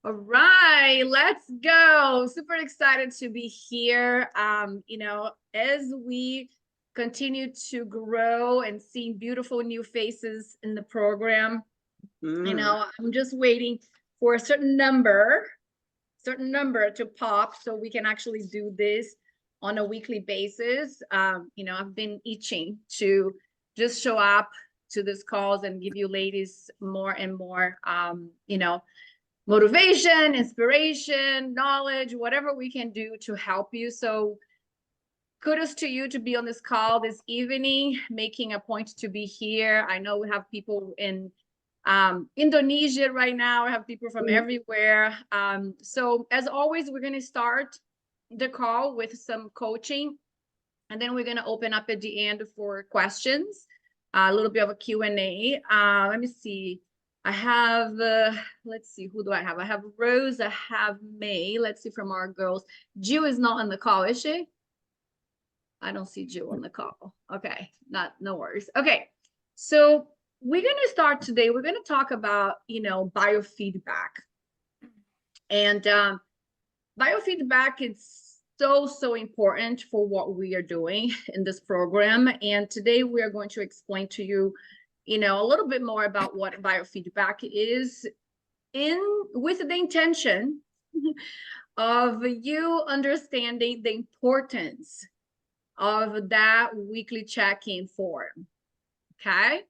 All right, let's go. Super excited to be here. As we continue to grow and seeing beautiful new faces in the program, I'm just waiting for a certain number to pop so we can actually do this on a weekly basis. I've been itching to just show up to this calls and give you ladies more and more, motivation, inspiration, knowledge, whatever we can do to help you. So kudos to you to be on this call this evening, making a point to be here. I know we have people in Indonesia right now. I have people from everywhere. So as always, we're going to start the call with some coaching, and then we're going to open up at the end for questions, a little bit of a Q&A. Let me see. I have, let's see, who do I have? I have Rose, I have May. Let's see from our girls. Jill is not on the call, is she? I don't see Jill on the call. Okay, no worries. Okay, so we're going to start today. We're going to talk about, biofeedback. And biofeedback is so important for what we are doing in this program. And today we are going to explain to you, a little bit more about what biofeedback is with the intention of you understanding the importance of that weekly check-in form. Okay.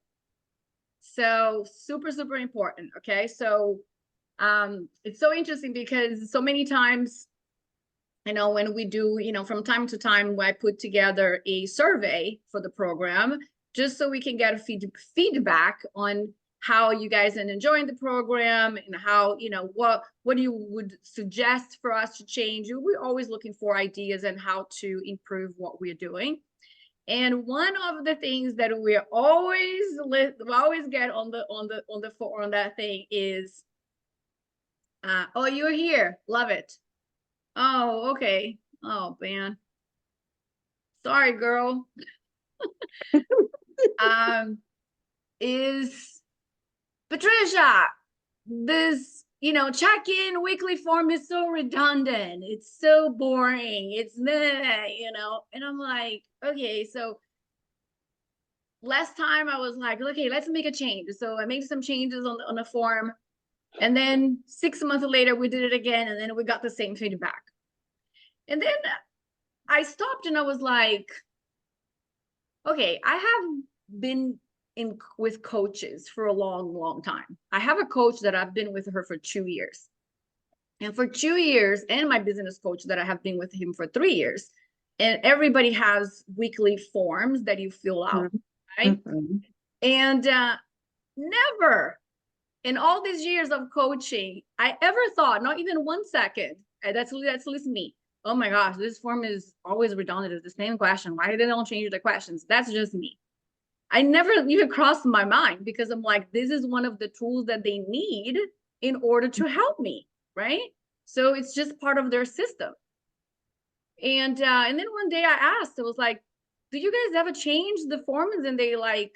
So super important. Okay. So it's so interesting because so many times, when we do, from time to time, I put together a survey for the program just so we can get a feedback on how you guys are enjoying the program and how, what you would suggest for us to change. We're always looking for ideas and how to improve what we're doing. And one of the things that we always get on that thing is, oh, you're here. Love it. Oh, okay. Oh, man. Sorry, girl. Is Patricia, this, check-in weekly form is so redundant. It's so boring. It's, and I'm like, okay, so last time I was like, okay, let's make a change. So I made some changes on the form. And then 6 months later, we did it again. And then we got the same feedback. And then I stopped and I was like, okay, I have been with coaches for a long time. I have a coach that I've been with her for 2 years. And for 2 years, and my business coach that I have been with him for 3 years. And everybody has weekly forms that you fill out, right? And never in all these years of coaching, I ever thought, not even 1 second, that's at least me. Oh my gosh, this form is always redundant. It's the same question. Why they don't change the questions? That's just me. I never even crossed my mind because I'm like, this is one of the tools that they need in order to help me, right? So it's just part of their system. And then one day I asked, I was like, do you guys ever change the forms? And they like,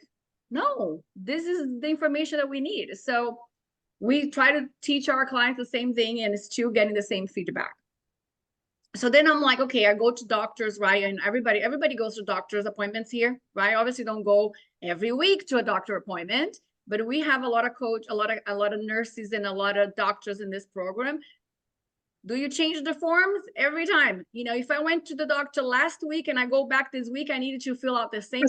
no, this is the information that we need. So we try to teach our clients the same thing and it's still getting the same feedback. So then I'm like, okay, I go to doctors, right? And everybody goes to doctor's appointments here, right? Obviously don't go every week to a doctor appointment, but we have a lot of a lot of nurses and a lot of doctors in this program. Do you change the forms every time? If I went to the doctor last week and I go back this week, I needed to fill out the same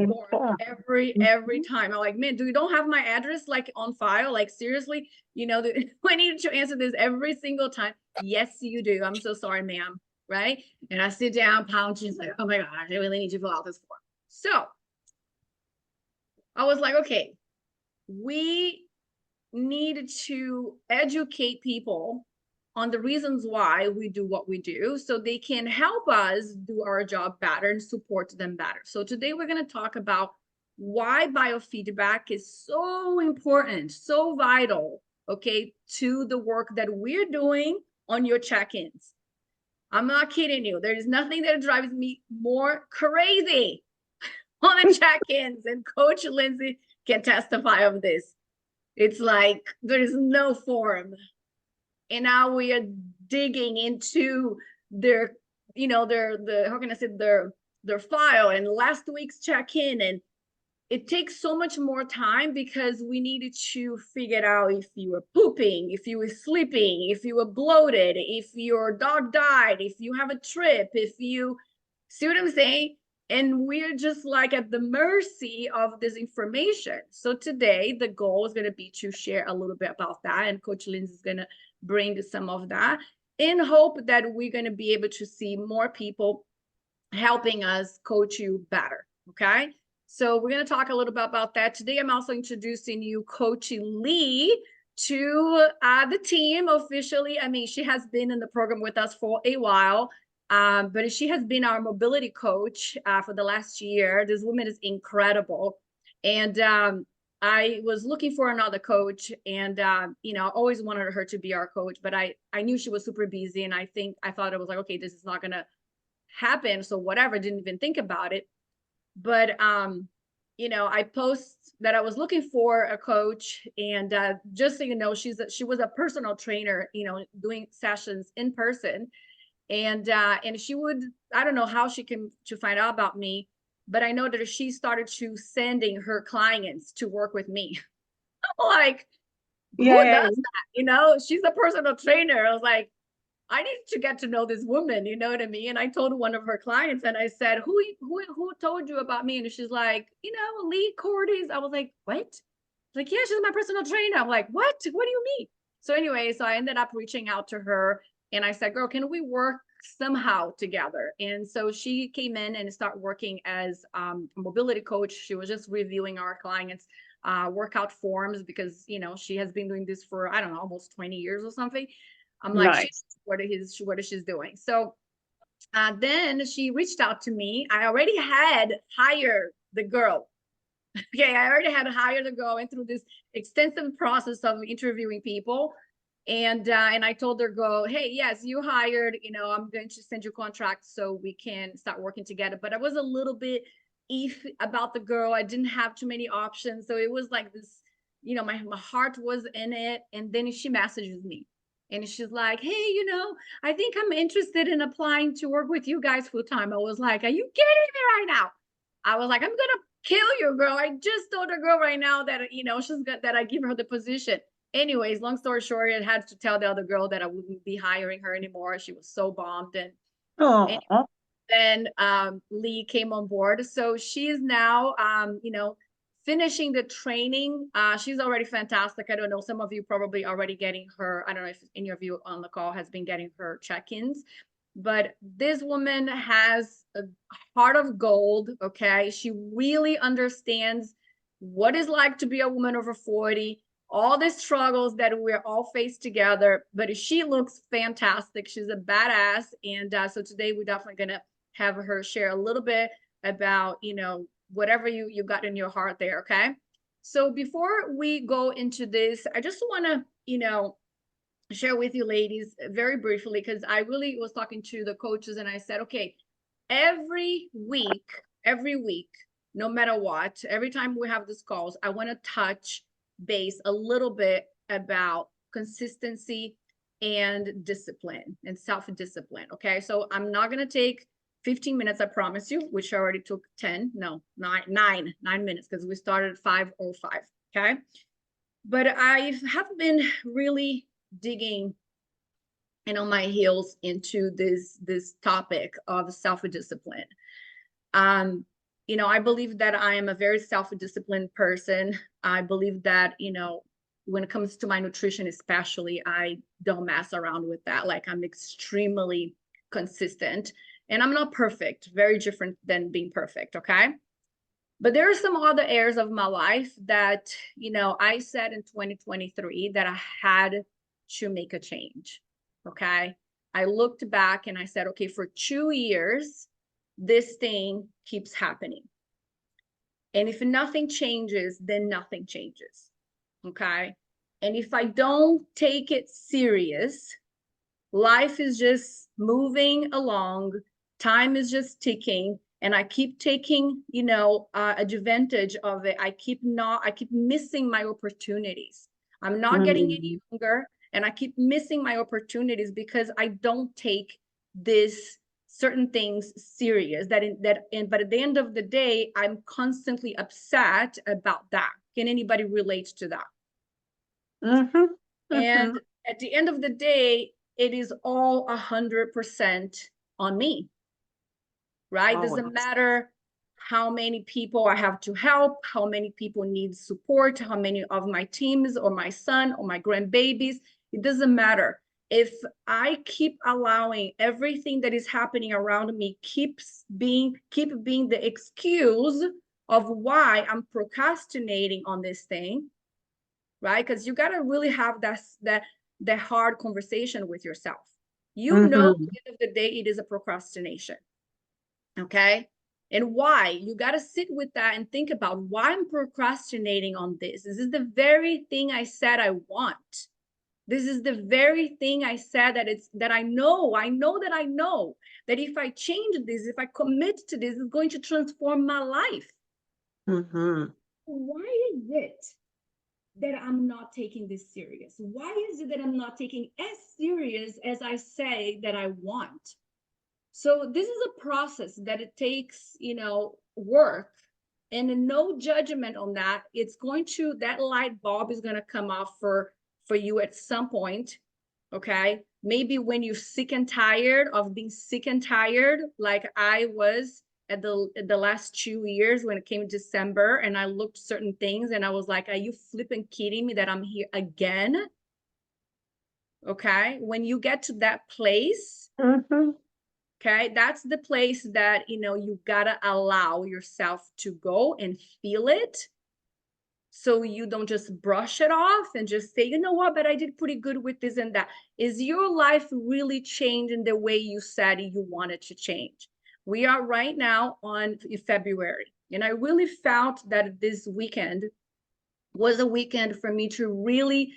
form every time. I'm like, man, do you don't have my address like on file? Like seriously, I needed to answer this every single time. Yes, you do. I'm so sorry, ma'am. Right? And I sit down, pound, she's like, oh my gosh, I really need to fill out this form. So I was like, okay, we need to educate people on the reasons why we do what we do so they can help us do our job better and support them better. So today we're going to talk about why biofeedback is so important, so vital, okay, to the work that we're doing on your check-ins. I'm not kidding you. There is nothing that drives me more crazy on the check-ins, and Coach Lindsay can testify of this. It's like there is no form And now we are digging into their, how can I say, their file and last week's check-in. And it takes so much more time because we needed to figure out if you were pooping, if you were sleeping, if you were bloated, if your dog died, if you have a trip, if you see what I'm saying. And we're just like at the mercy of this information. So today the goal is going to be to share a little bit about that, and Coach Lindsay is going to bring some of that in hope that we're going to be able to see more people helping us coach you better. Okay. So we're going to talk a little bit about that. Today, I'm also introducing you Coach Lee to the team officially. I mean, she has been in the program with us for a while, but she has been our mobility coach for the last year. This woman is incredible. And I was looking for another coach, and I always wanted her to be our coach, but I knew she was super busy, and I thought it was like, okay, this is not going to happen. So whatever, didn't even think about it. But I post that I was looking for a coach, and just so you know, she was a personal trainer, doing sessions in person, and she would, I don't know how she came to find out about me, but I know that she started to sending her clients to work with me. I'm like, who does that? She's a personal trainer. I was like, I need to get to know this woman, you know what I mean? And I told one of her clients, and I said, who told you about me? And she's like, Lee Cordes. I was like, what? Like, yeah, she's my personal trainer. I'm like, what do you mean? So anyway, so I ended up reaching out to her, and I said, girl, can we work somehow together? And so she came in and started working as a mobility coach. She was just reviewing our clients' workout forms because, she has been doing this for, I don't know, almost 20 years or something. I'm like, nice. What is she's doing? So then she reached out to me. I already had hired the girl. Okay, I already had hired the girl, went through this extensive process of interviewing people. And I told her, go, hey, yes, you hired, I'm going to send you a contract so we can start working together. But I was a little bit iffy about the girl. I didn't have too many options. So it was like this, my heart was in it. And then she messages me. And she's like, hey, I think I'm interested in applying to work with you guys full time. I was like, are you kidding me right now? I was like, I'm going to kill you, girl. I just told a girl right now that, she's got that I give her the position. Anyways, long story short, I had to tell the other girl that I wouldn't be hiring her anymore. She was so bummed. And then Lee came on board. So she is now, finishing the training. She's already fantastic. I don't know, some of you probably already getting her. I don't know if any of you on the call has been getting her check-ins, but this woman has a heart of gold. Okay. She really understands what it's like to be a woman over 40, all the struggles that we're all faced together, but she looks fantastic. She's a badass. And so today we're definitely going to have her share a little bit about, whatever you got in your heart there. Okay. So before we go into this, I just want to, share with you ladies very briefly, because I really was talking to the coaches and I said, okay, every week, no matter what, every time we have these calls, I want to touch base a little bit about consistency and discipline and self-discipline. Okay. So I'm not going to take 15 minutes, I promise you, which I already took 9 minutes because we started at 5:05. Okay. But I have been really digging on my heels into this topic of self-discipline. I believe that I am a very self-disciplined person. I believe that, when it comes to my nutrition, especially, I don't mess around with that. Like, I'm extremely consistent. And I'm not perfect, very different than being perfect, okay? But there are some other areas of my life that, I said in 2023 that I had to make a change, okay? I looked back and I said, okay, for 2 years, this thing keeps happening. And if nothing changes, then nothing changes, okay? And if I don't take it serious, life is just moving along, time is just ticking, and I keep taking, advantage of it. I keep missing my opportunities. I'm not getting any younger, And I keep missing my opportunities because I don't take this certain things serious but at the end of the day, I'm constantly upset about that. Can anybody relate to that? And at the end of the day, it is all 100% on me, right? It doesn't matter how many people I have to help, how many people need support, how many of my teams or my son or my grandbabies, it doesn't matter. If I keep allowing everything that is happening around me keep being the excuse of why I'm procrastinating on this thing, right? Because you got to really have that hard conversation with yourself. You know, at the end of the day, it is a procrastination. Okay. And why? You got to sit with that and think about why I'm procrastinating on this. This is the very thing I said I want. This is the very thing I said that I know that if I change this, if I commit to this, it's going to transform my life. Why is it that I'm not taking this serious? Why is it that I'm not taking as serious as I say that I want? So this is a process that it takes, work, and no judgment on that. It's going to, that light bulb is going to come off for you at some point. Okay. Maybe when you're sick and tired of being sick and tired, like I was at the last 2 years when it came December, and I looked certain things and I was like, are you flipping kidding me that I'm here again? Okay. When you get to that place, okay, that's the place that, you gotta allow yourself to go and feel it. So you don't just brush it off and just say, you know what, but I did pretty good with this and that. Is your life really changing the way you said you wanted to change? We are right now on February. And I really felt that this weekend was a weekend for me to really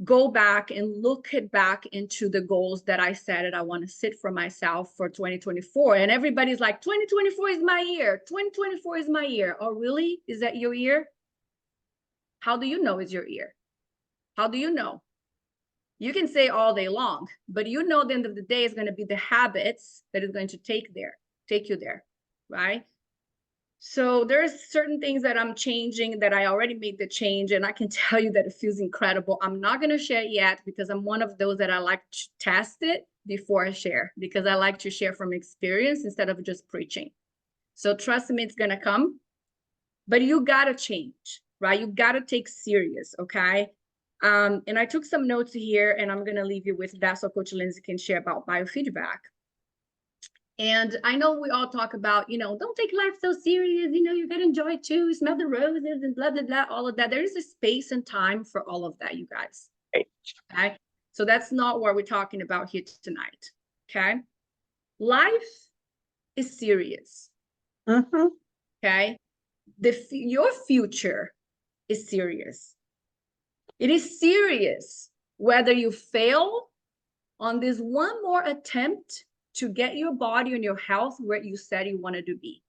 go back and look back into the goals that I said that I want to set for myself for 2024. And everybody's like, 2024 is my year. 2024 is my year. Oh, really? Is that your year? How do you know it's your year? How do you know? You can say all day long, but at the end of the day is going to be the habits that is going to take you there, right? So there's certain things that I'm changing that I already made the change, and I can tell you that it feels incredible. I'm not going to share yet because I'm one of those that I like to test it before I share, because I like to share from experience instead of just preaching. So trust me, it's going to come, but you got to change, right? You got to take serious, okay? And I took some notes here, and I'm going to leave you with that so Coach Lindsay can share about biofeedback. And I know we all talk about, don't take life so serious, you got to enjoy it too, smell the roses and blah, blah, blah, all of that. There is a space and time for all of that, you guys. Okay. So that's not what we're talking about here tonight. Okay. Life is serious. Okay. Your future is serious. It is serious whether you fail on this one more attempt to get your body and your health where you said you wanted to be,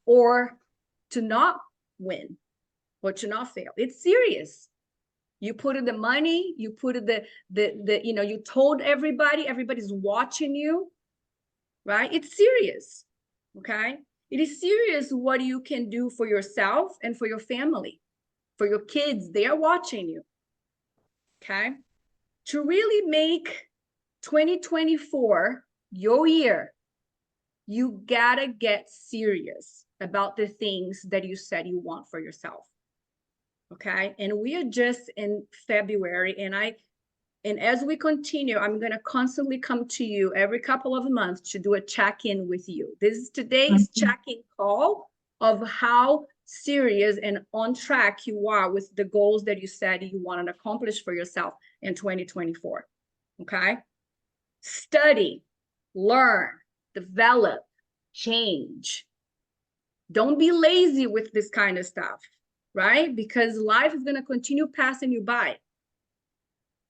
or to not win, or to not fail. It's serious. You put in the money, you put in you told everybody's watching you, right? It's serious. Okay. It is serious what you can do for yourself and for your family, for your kids. They are watching you. Okay. To really make 2024 your year, you gotta get serious about the things that you said you want for yourself. Okay. And we are just in February, and as we continue, I'm going to constantly come to you every couple of months to do a check-in with you. This is today's check-in call of how serious and on track you are with the goals that you said you want to accomplish for yourself in 2024. Okay. Study, learn, develop, change. Don't be lazy with this kind of stuff, right? Because life is going to continue passing you by.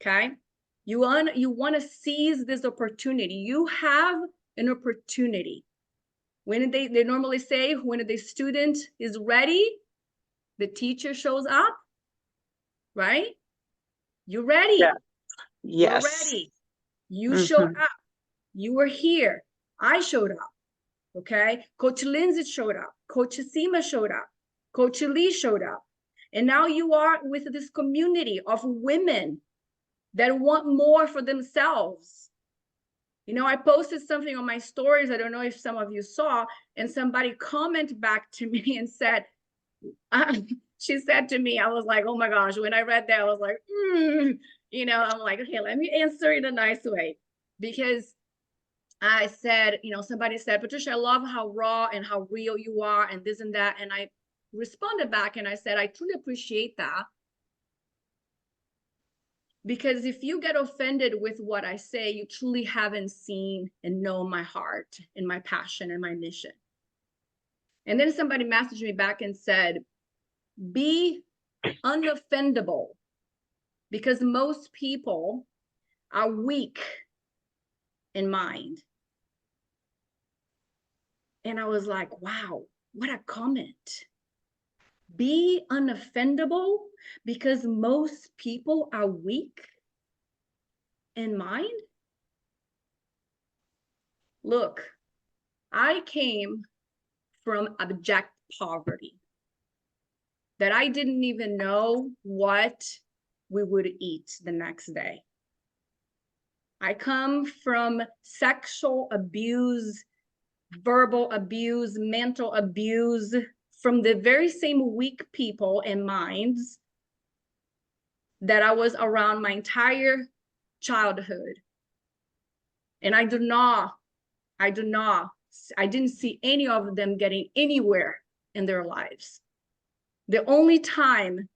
Okay. You want to seize this opportunity. You have an opportunity. When they normally say, when the student is ready, the teacher shows up, right? You're ready. We're Yes. ready. You showed Mm-hmm. up. You were here. I showed up. Okay. Coach Lindsay showed up. Coach Seema showed up. Coach Lee showed up. And now you are with this community of women that want more for themselves. You know, I posted something on my stories. I don't know if some of you saw, and somebody commented back to me and said, she said to me, I was like, oh my gosh, when I read that, I was like, you know, I'm like, okay, let me answer in a nice way. Because I said, you know, somebody said, Patricia, I love how raw and how real you are and this and that. And I responded back and I said, I truly appreciate that. Because if you get offended with what I say, you truly haven't seen and know my heart and my passion and my mission. And then somebody messaged me back and said, be unoffendable, because most people are weak in mind. And I was like, wow, what a comment. Be unoffendable because most people are weak in mind. Look, I came from abject poverty that I didn't even know what we would eat the next day. I come from sexual abuse, verbal abuse, mental abuse from the very same weak people and minds that I was around my entire childhood. And I didn't see any of them getting anywhere in their lives. The only time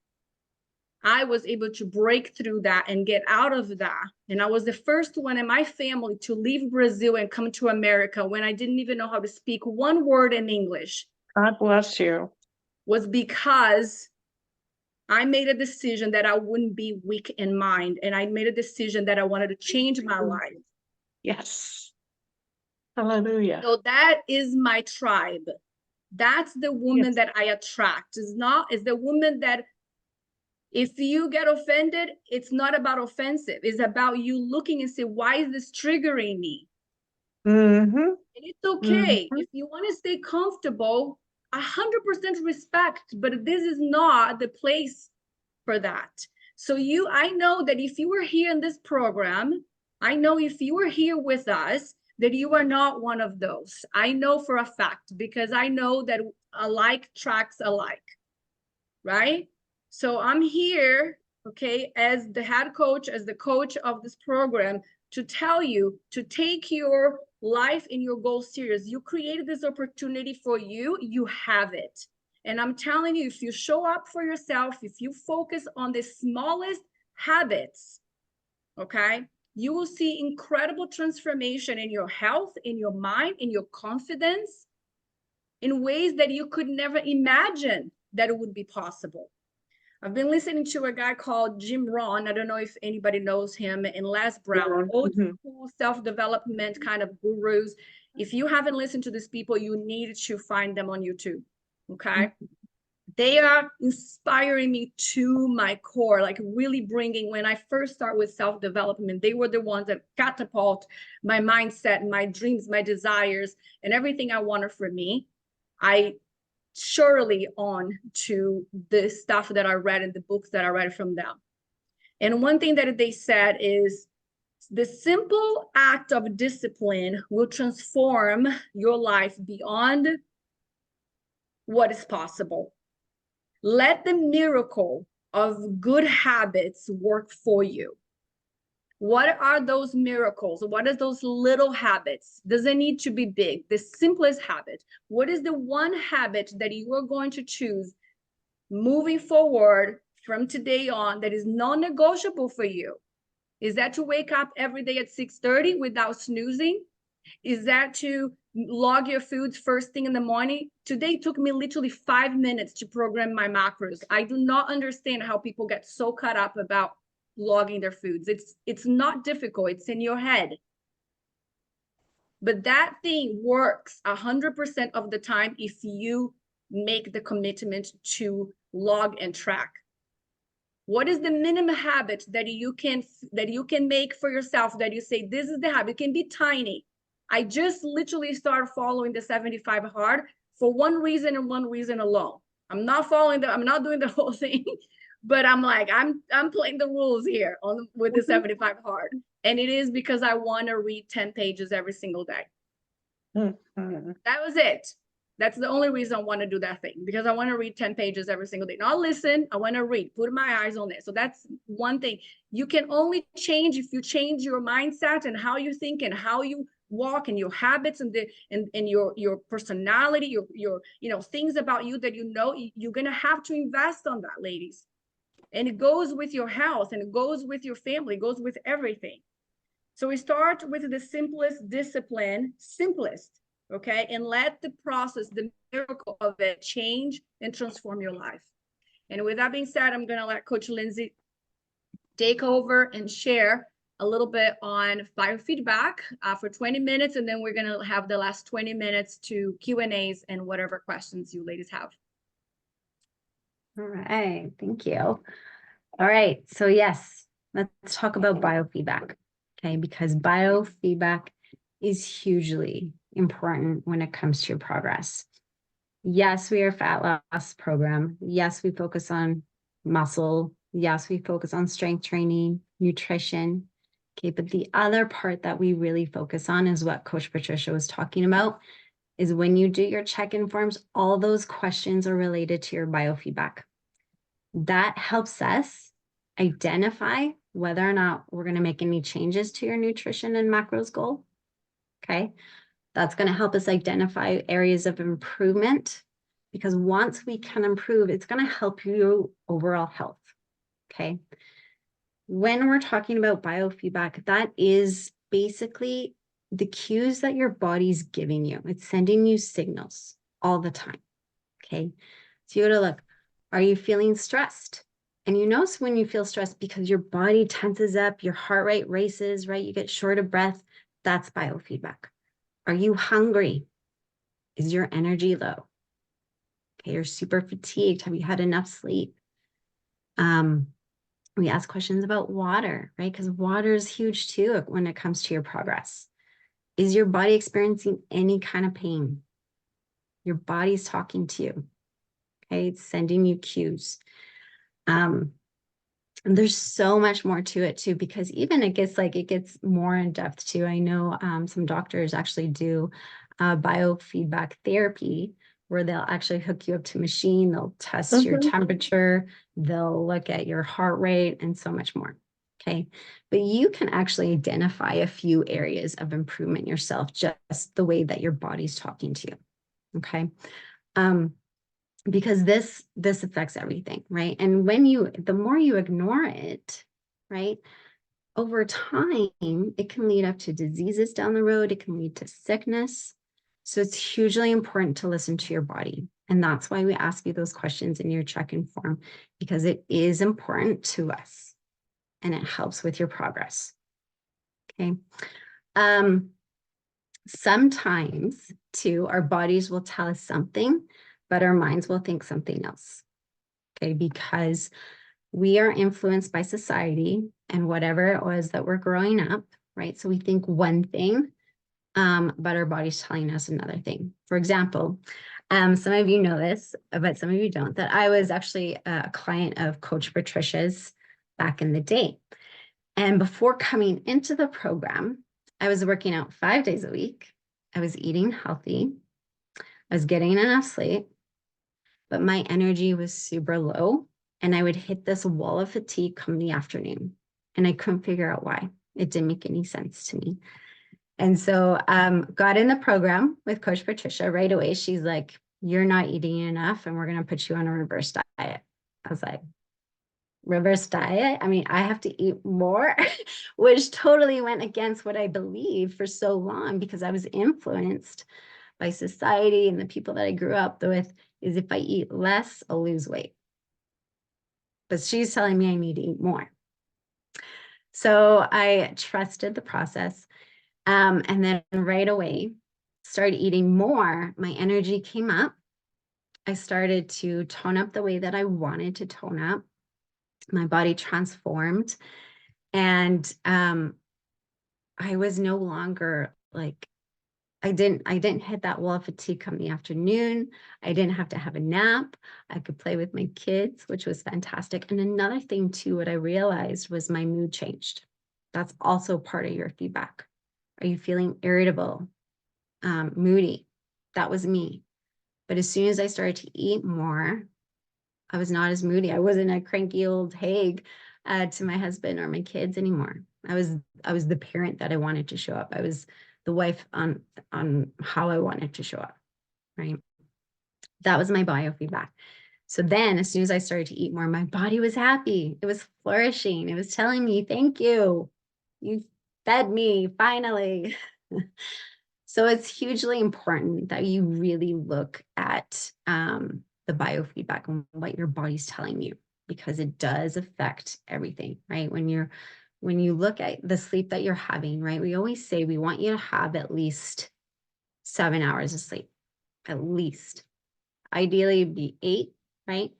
I was able to break through that and get out of that, and I was the first one in my family to leave Brazil and come to America when I didn't even know how to speak one word in English. God bless you. Was because I made a decision that I wouldn't be weak in mind. And I made a decision that I wanted to change my life. Yes. Hallelujah. So that is my tribe. That's the woman Yes. that I attract. It's the woman that if you get offended, it's not about offensive. It's about you looking and say, why is this triggering me? Mm-hmm. And it's okay. Mm-hmm. If you want to stay comfortable, 100% respect, but this is not the place for that. So I know that if you were here in this program, I know if you were here with us, that you are not one of those. I know for a fact, because I know that alike tracks alike, right? So I'm here, okay, as the head coach, as the coach of this program, to tell you to take your life and your goals serious. You created this opportunity for you, you have it. And I'm telling you, if you show up for yourself, if you focus on the smallest habits, okay, you will see incredible transformation in your health, in your mind, in your confidence, in ways that you could never imagine that it would be possible. I've been listening to a guy called Jim Rohn. I don't know if anybody knows him, and Les Brown, old school self-development kind of gurus. If you haven't listened to these people, you need to find them on YouTube. Okay. They are inspiring me to my core, like really bringing, when I first start with self-development, they were the ones that catapult my mindset, my dreams, my desires, and everything I wanted for me. I surely on to the stuff that I read in the books that I read from them. And one thing that they said is the simple act of discipline will transform your life beyond what is possible. Let the miracle of good habits work for you. What are those miracles? What are those little habits? Doesn't need to be big. The simplest habit. What is the one habit that you are going to choose moving forward from today on that is non-negotiable for you? Is that to wake up every day at 6:30 without snoozing? Is that to log your foods first thing in the morning? Today took me literally 5 minutes to program my macros. I do not understand how people get so caught up about logging their foods. It's not difficult. It's in your head. But that thing works 100% of the time if you make the commitment to log and track. What is the minimum habit that you can make for yourself, that you say, this is the habit? It can be tiny. I just literally start following the 75 hard for one reason and one reason alone. I'm not doing the whole thing, but I'm like, I'm playing the rules here with the 75 hard. And it is because I want to read 10 pages every single day. That was it. That's the only reason I want to do that thing, because I want to read 10 pages every single day. Not listen, I want to read, put my eyes on it. So that's one thing. You can only change if you change your mindset and how you think and how you walk and your habits and your personality, your things about you that you're gonna have to invest on that, ladies. And it goes with your health, and it goes with your family, it goes with everything. So we start with the simplest discipline, okay? And let the process, the miracle of it, change and transform your life. And with that being said, I'm gonna let Coach Lindsay take over and share a little bit on biofeedback for 20 minutes, and then we're gonna have the last 20 minutes to Q&As and whatever questions you ladies have. All right, thank you. All right, so yes, let's talk about biofeedback, okay? Because biofeedback is hugely important when it comes to your progress. Yes, we are a fat loss program. Yes, we focus on muscle. Yes, we focus on strength training, nutrition. Okay, but the other part that we really focus on is what Coach Patricia was talking about, is when you do your check-in forms, all those questions are related to your biofeedback. That helps us identify whether or not we're going to make any changes to your nutrition and macros goal. Okay, that's going to help us identify areas of improvement, because once we can improve, it's going to help your overall health. Okay, when we're talking about biofeedback, that is basically the cues that your body's giving you. It's sending you signals all the time. Okay, so you got to look, are you feeling stressed? And you notice when you feel stressed because your body tenses up, your heart rate races, right? You get short of breath. That's biofeedback. Are you hungry? Is your energy low? Okay, you're super fatigued. Have you had enough sleep? We ask questions about water, right? Because water is huge too when it comes to your progress. Is your body experiencing any kind of pain? Your body's talking to you. Okay, it's sending you cues. And there's so much more to it too, because even it gets more in depth too. I know some doctors actually do biofeedback therapy, where they'll actually hook you up to a machine, they'll test your temperature, they'll look at your heart rate, and so much more. Okay, but you can actually identify a few areas of improvement yourself, just the way that your body's talking to you. Okay. Because this affects everything, right? And the more you ignore it, right, over time, it can lead up to diseases down the road. It can lead to sickness. So it's hugely important to listen to your body. And that's why we ask you those questions in your check-in form, because it is important to us and it helps with your progress. Okay. Sometimes too, our bodies will tell us something, but our minds will think something else. Okay, because we are influenced by society and whatever it was that we're growing up, right? So we think one thing, but our body's telling us another thing. For example, some of you know this, but some of you don't, that I was actually a client of Coach Patricia's back in the day. And before coming into the program, I was working out 5 days a week. I was eating healthy. I was getting enough sleep, but my energy was super low. And I would hit this wall of fatigue come the afternoon. And I couldn't figure out why. It didn't make any sense to me. And so got in the program with Coach Patricia right away. She's like, you're not eating enough and we're going to put you on a reverse diet. I was like, reverse diet? I mean, I have to eat more, which totally went against what I believed for so long, because I was influenced by society and the people that I grew up with, is if I eat less, I'll lose weight. But she's telling me I need to eat more. So I trusted the process. And then right away, started eating more. My energy came up. I started to tone up the way that I wanted to tone up. My body transformed, and I was no longer like, I didn't hit that wall of fatigue come the afternoon. I didn't have to have a nap. I could play with my kids, which was fantastic. And another thing too, what I realized was my mood changed. That's also part of your feedback. Are you feeling irritable, moody? That was me. But as soon as I started to eat more, I was not as moody. I wasn't a cranky old hag to my husband or my kids anymore. I was the parent that I wanted to show up. I was the wife on how I wanted to show up, right? That was my biofeedback. So then as soon as I started to eat more, my body was happy. It was flourishing. It was telling me, thank you. You fed me finally. So it's hugely important that you really look at the biofeedback and what your body's telling you, because it does affect everything, right? When you look at the sleep that you're having, right? We always say we want you to have at least 7 hours of sleep, at least. Ideally, it'd be 8, right?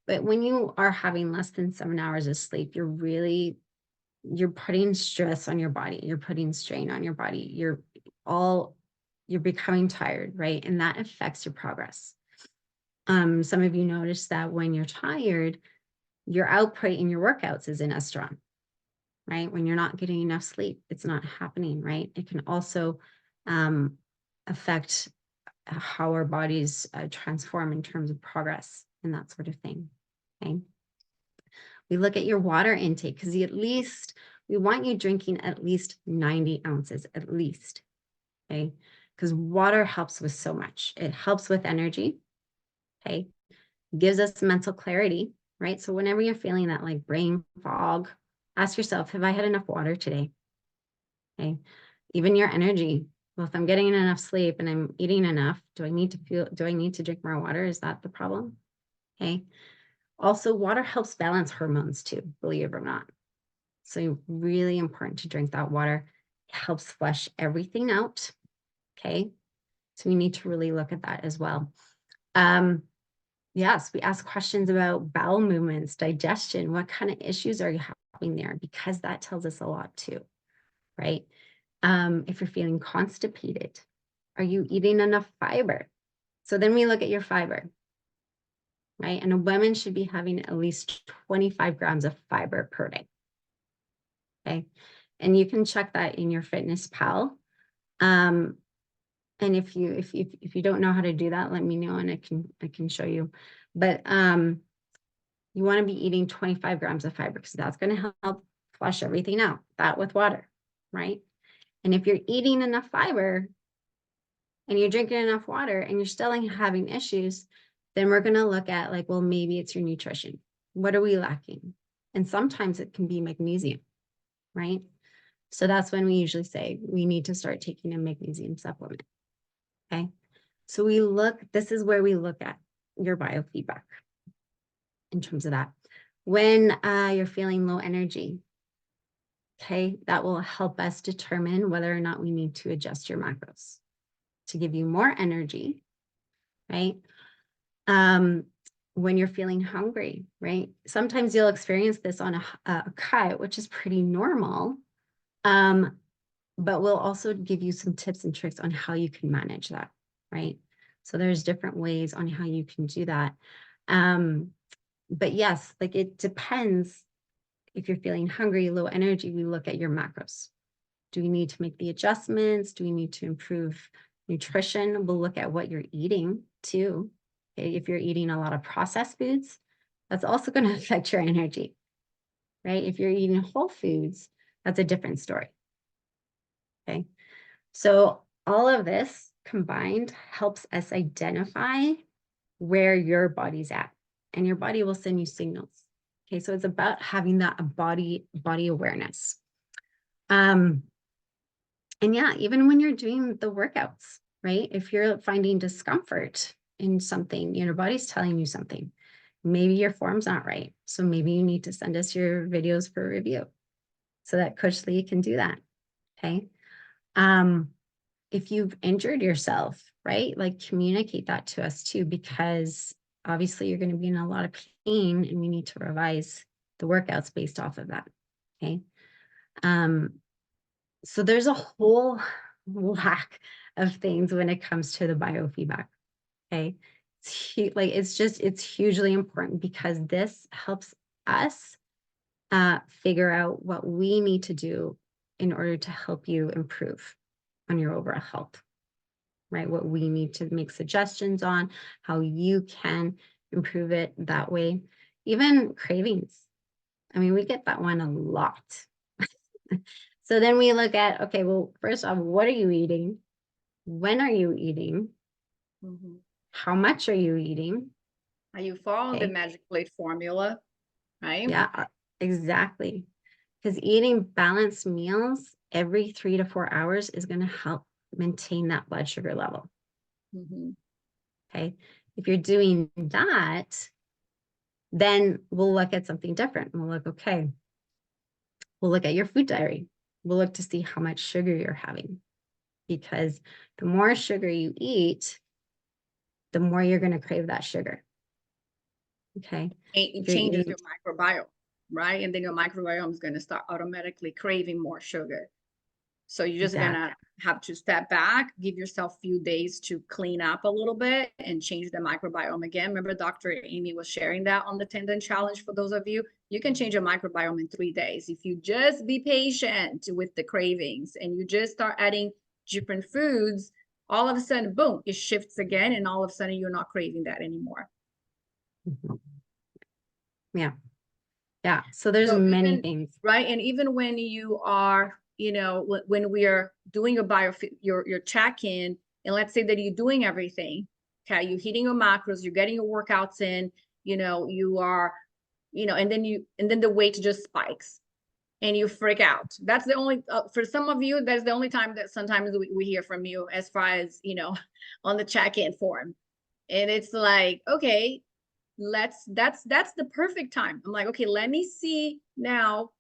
But when you are having less than 7 hours of sleep, you're putting stress on your body. You're putting strain on your body. You're becoming tired, right? And that affects your progress. Some of you notice that when you're tired, your output in your workouts isn't as strong, right? When you're not getting enough sleep, it's not happening, right? It can also affect how our bodies transform in terms of progress and that sort of thing, okay? We look at your water intake, because we want you drinking at least 90 ounces, at least, okay? Because water helps with so much. It helps with energy, okay? Gives us mental clarity, right? So whenever you're feeling that like brain fog, ask yourself, have I had enough water today? Okay. Even your energy. Well, if I'm getting enough sleep and I'm eating enough, do I need to drink more water? Is that the problem? Okay. Also, water helps balance hormones too, believe it or not. So really important to drink that water. It helps flush everything out. Okay. So we need to really look at that as well. Yes, we ask questions about bowel movements, digestion. What kind of issues are you having there? Because that tells us a lot too, right? If you're feeling constipated, are you eating enough fiber? So then we look at your fiber, right? And a woman should be having at least 25 grams of fiber per day. Okay. And you can check that in your Fitness Pal. And if you don't know how to do that, let me know and I can show you. But you want to be eating 25 grams of fiber, because that's going to help flush everything out, that with water, right? And if you're eating enough fiber and you're drinking enough water and you're still having issues, then we're going to look at like, well, maybe it's your nutrition. What are we lacking? And sometimes it can be magnesium, right? So that's when we usually say we need to start taking a magnesium supplement. Okay. So this is where we look at your biofeedback in terms of that. When you're feeling low energy, okay, that will help us determine whether or not we need to adjust your macros to give you more energy, right? When you're feeling hungry, right? Sometimes you'll experience this on a cut, which is pretty normal. But we'll also give you some tips and tricks on how you can manage that, right? So there's different ways on how you can do that. But yes, like it depends. If you're feeling hungry, low energy, we look at your macros. Do we need to make the adjustments? Do we need to improve nutrition? We'll look at what you're eating too. Okay, if you're eating a lot of processed foods, that's also going to affect your energy, right? If you're eating whole foods, that's a different story. Okay, so all of this combined helps us identify where your body's at, and your body will send you signals. Okay, so it's about having that body awareness. And yeah, even when you're doing the workouts, right? If you're finding discomfort in something, your body's telling you something. Maybe your form's not right. So maybe you need to send us your videos for review so that Coach Lee can do that. Okay. If you've injured yourself, right? Like communicate that to us too, because obviously you're going to be in a lot of pain and we need to revise the workouts based off of that. Okay. So there's a whole lack of things when it comes to the biofeedback. Okay. It's hugely important because this helps us figure out what we need to do in order to help you improve on your overall health, right? What we need to make suggestions on, how you can improve it that way. Even cravings. I mean, we get that one a lot. So then we look at, okay, well, first off, what are you eating? When are you eating? Mhm. How much are you eating? Are you following the Okay. magic plate formula, right? Yeah, exactly. Because eating balanced meals every 3 to 4 hours is going to help maintain that blood sugar level. Mhm. Okay. If you're doing that, then we'll look at something different. We'll look, okay, we'll look at your food diary. We'll look to see how much sugar you're having. Because the more sugar you eat, the more you're going to crave that sugar. Okay. It If you're changes eating, your microbiome, right? And then your microbiome is going to start automatically craving more sugar. So you're just exactly. gonna have to step back, give yourself a few days to clean up a little bit and change the microbiome again. Remember, Dr. Amy was sharing that on the 10-day challenge for those of you. You can change your microbiome in 3 days. If you just be patient with the cravings and you just start adding different foods, all of a sudden, boom, it shifts again. And all of a sudden you're not craving that anymore. Mhm. Yeah. Yeah. So there's So many even, things. right, and even when you are, when we are doing your check-in, and let's say that you're doing everything, okay, you're hitting your macros, you're getting your workouts in, you are, and then the weight just spikes and you freak out. That's the only, for some of you, that's the only time that sometimes we hear from you as far as, on the check-in form. And it's like, okay, that's the perfect time. I'm like, okay, let me see now,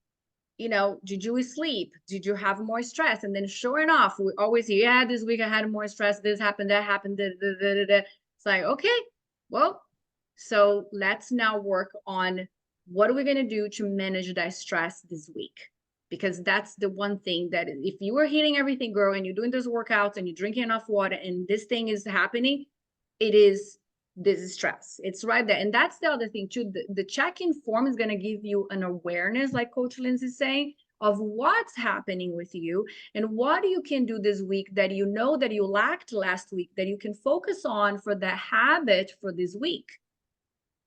did you sleep? Did you have more stress? And then sure enough, we always hear, yeah, this week I had more stress, this happened, that happened, da, da, da, da, da. It's like, okay, well, so let's now work on what are we going to do to manage that stress this week, because that's the one thing that if you are hitting everything, girl, and you're doing those workouts and you're drinking enough water and this thing is happening, it is, this is stress. It's right there. And that's the other thing too. The check-in form is going to give you an awareness, like Coach Lindsay is saying, of what's happening with you and what you can do this week that you know that you lacked last week, that you can focus on for the habit for this week.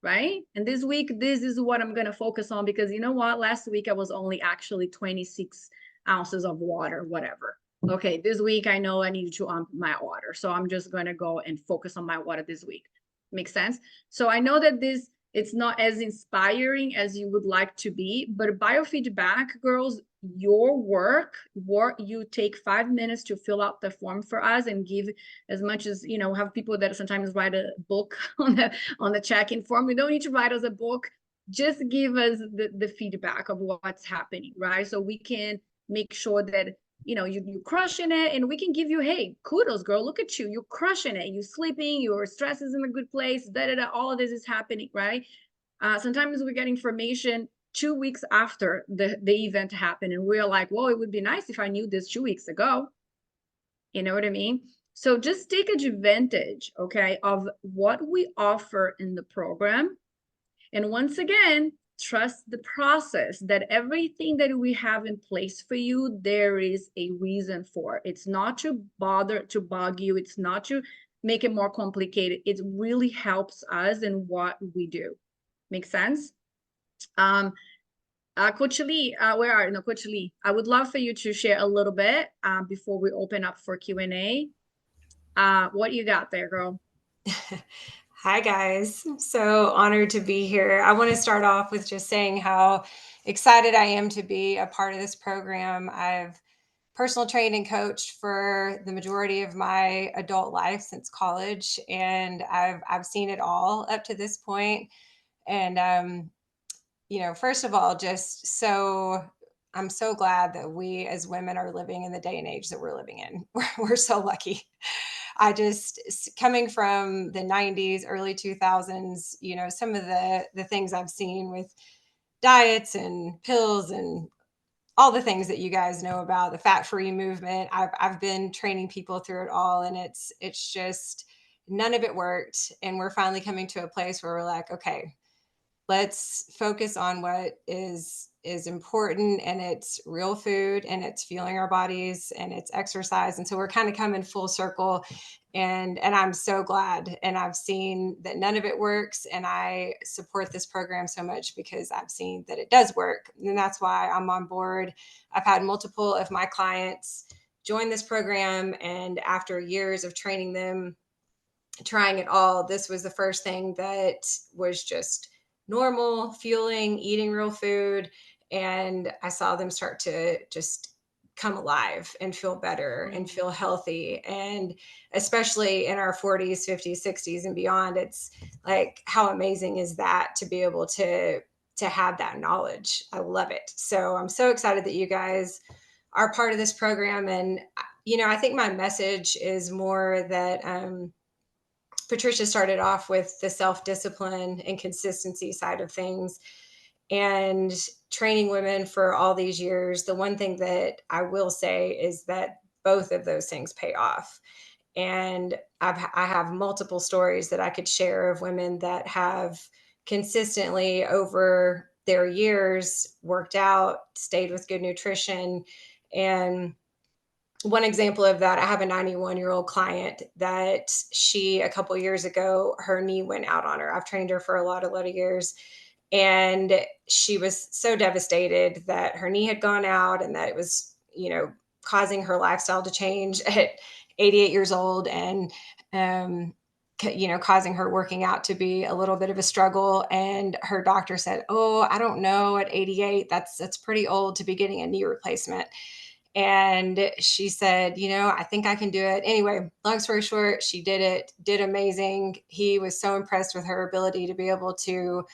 Right? And this week, this is what I'm going to focus on, because you know what? Last week I was only actually 26 ounces of water, whatever. Okay, this week I know I need to ump my water. So I'm just going to go and focus on my water this week. Makes sense? So I know that it's not as inspiring as you would like to be, but biofeedback, girls, your work, you take 5 minutes to fill out the form for us and give as much as, have people that sometimes write a book on the check-in form. We don't need to write us a book. Just give us the feedback of what's happening, right? So we can make sure that you're crushing it, and we can give you, hey, kudos, girl, look at you, you're crushing it, you're sleeping, your stress is in a good place, all of this is happening, right? Sometimes we get information 2 weeks after the event happened, and we're like, well, it would be nice if I knew this 2 weeks ago. You know what I mean? So just take advantage, okay, of what we offer in the program. And once again, trust the process, that everything that we have in place for you, there is a reason for it. It's not to bug you. It's not to make it more complicated. It really helps us in what we do. Make sense? Coach Lee, where are you? No, Coach Lee, I would love for you to share a little bit before we open up for Q&A. What you got there, girl? Hi, guys. So honored to be here. I want to start off with just saying how excited I am to be a part of this program. I've personal trained and coached for the majority of my adult life since college, and I've seen it all up to this point. And first of all, I'm so glad that we as women are living in the day and age that we're living in. We're so lucky. Coming from the 90s, early 2000s, some of the things I've seen with diets and pills and all the things that you guys know about the fat-free movement. I've been training people through it all, and it's just none of it worked. And we're finally coming to a place where we're like, okay, let's focus on what is important, and it's real food, and it's fueling our bodies, and it's exercise. And so we're kind of coming full circle, and I'm so glad. And I've seen that none of it works, and I support this program so much because I've seen that it does work, and that's why I'm on board. I've had multiple of my clients join this program, and after years of training them, trying it all, this was the first thing that was just normal, fueling, eating real food. And I saw them start to just come alive and feel better and feel healthy. And especially in our 40s, 50s, 60s and beyond, it's like, how amazing is that to be able to have that knowledge? I love it. So I'm so excited that you guys are part of this program. And I think my message is more that Patricia started off with the self-discipline and consistency side of things, and training women for all these years. The one thing that I will say is that both of those things pay off. And I have multiple stories that I could share of women that have consistently over their years worked out, stayed with good nutrition. And one example of that, I have a 91-year-old client that a couple years ago, her knee went out on her. I've trained her for a lot of years. And she was so devastated that her knee had gone out and that it was, causing her lifestyle to change at 88 years old, and, causing her working out to be a little bit of a struggle. And her doctor said, "Oh, I don't know, at 88, that's pretty old to be getting a knee replacement." And she said, "I think I can do it." Anyway, long story short, she did it, did amazing. He was so impressed with her ability to be able to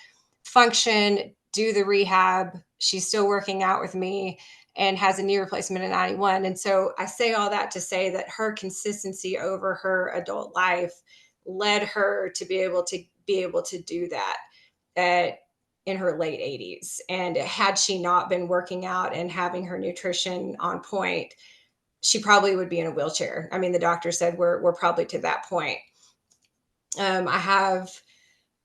function, do the rehab. She's still working out with me and has a knee replacement at 91. And so I say all that to say that her consistency over her adult life led her to be able to do that in her late 80s. And had she not been working out and having her nutrition on point, she probably would be in a wheelchair. I mean, the doctor said we're probably to that point. I have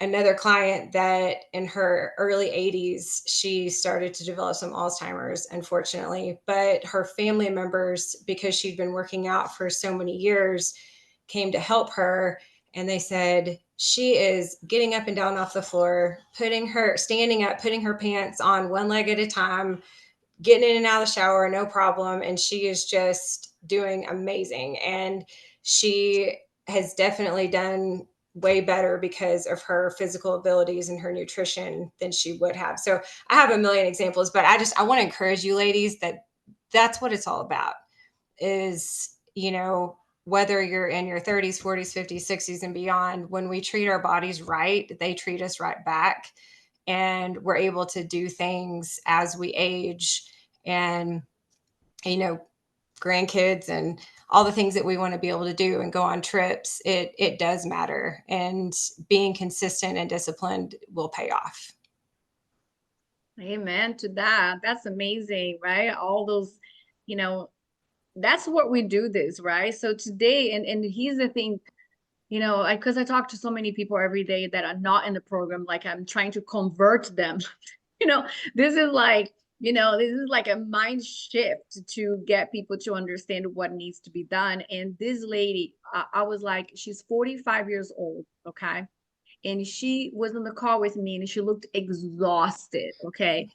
another client that in her early 80s, she started to develop some Alzheimer's, unfortunately. But her family members, because she'd been working out for so many years, came to help her. And they said, she is getting up and down off the floor, standing up, putting her pants on one leg at a time, getting in and out of the shower, no problem. And she is just doing amazing. And she has definitely done way better because of her physical abilities and her nutrition than she would have. So I have a million examples, but I want to encourage you ladies that that's what it's all about is, whether you're in your 30s, 40s, 50s, 60s and beyond, when we treat our bodies right, they treat us right back. And we're able to do things as we age, and, grandkids and all the things that we want to be able to do and go on trips. It does matter. And being consistent and disciplined will pay off. Amen to that. That's amazing, right? All those, that's what we do this, right? So today, and here's the thing, because I talk to so many people every day that are not in the program, like I'm trying to convert them. This is like, this is like a mind shift to get people to understand what needs to be done. And this lady, I was like, she's 45 years old, okay? And she was on the call with me and she looked exhausted, okay?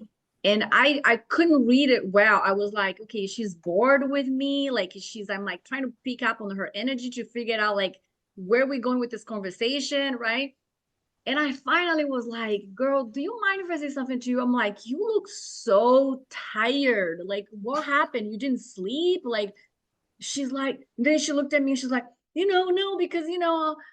And I couldn't read it well. I was like, okay, she's bored with me. Like I'm like trying to pick up on her energy to figure out like where we're going with this conversation, right? And I finally was like, girl, do you mind if I say something to you? I'm like, you look so tired. Like, what happened? You didn't sleep? Like, she's like, then she looked at me and she's like, no, because,